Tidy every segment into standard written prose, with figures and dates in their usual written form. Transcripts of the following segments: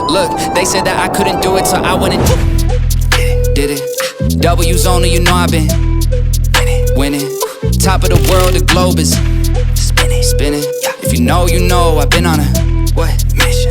Look, they said that I couldn't do it, so I went and did it. W's only, you know I've been winning. Top of the world, the globe is spinning. If you know, you know I've been on a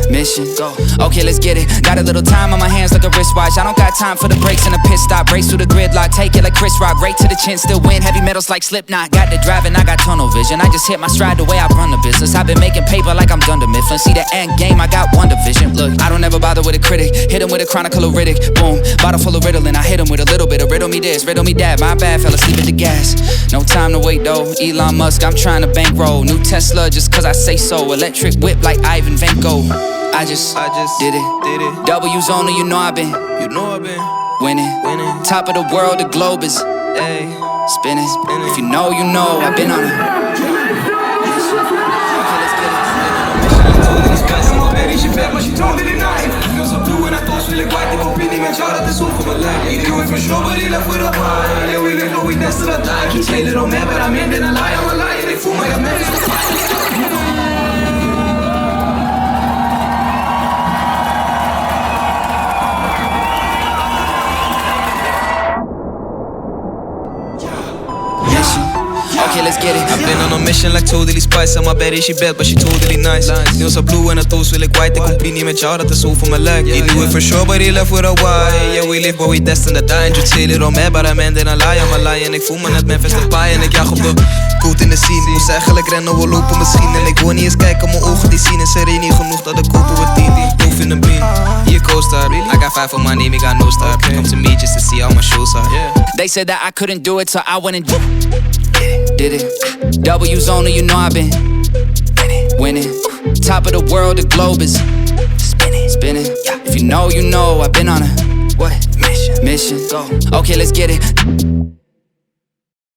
mission. Go. Okay, let's get it. Got a little time on my hands like a wristwatch. I don't got time for the brakes and the pit stop. Race through the gridlock, take it like Chris Rock. Right to the chin, still win. Heavy metals like Slipknot. Got the driving, I got tunnel vision. I just hit my stride the way I run the business. I've been making paper like I'm Dunder Mifflin. See the end game, I got one division. Look, I don't ever bother with a critic. Hit him with a chronicle of Riddick. Boom, bottle full of Ritalin. I hit him with a little bit of riddle me this, riddle me that. My bad, fell asleep at the gas. No time to wait though. Elon Musk, I'm trying to bankroll. New Tesla just cause I say so. Electric whip like Ivan Van Gogh. I just did it. W's only, you know I've been winning. Top of the world, the globe is spinning. If you know, you know I've been on it. Maar she told me the night. Feels so blue and I thought she looked white. They gon' me, man, shout out this one for my life. He do it for sure, but he left with a pie. Yeah, we live, but we destined to die. Keep saying little man, but I'm ending a lie. I'm a liar, they fool my man. Okay, let's get it. I've been on a mission like totally spice. En mijn baddie, she bad, but she totally nice. Nails are blue en haar toes wil ik white. Ik compie niet met jou, dat is zo voor mijn lijk. He knew it for sure, but he left with a why. Yeah, we live, but we destined to die. En je say little man, but I'm ending a lie. I'm a lie en ik voel me net Memphis de paai. En ik jag op de coat in de scene. Moest eigenlijk rennen, we lopen misschien. En ik wil niet eens kijken, mijn ogen die zien. En ze reed niet genoeg, dat ik kopen we 10. Doof in de bean, hier co-star. I got 5 on my name, I got no star. Come to me just to see how my shows are. They said that I couldn't do it, so I went and did it. W's only, you know I've been winning. Top of the world, the globe is spinning. If you know, you know I've been on a mission. Go. Okay, let's get it.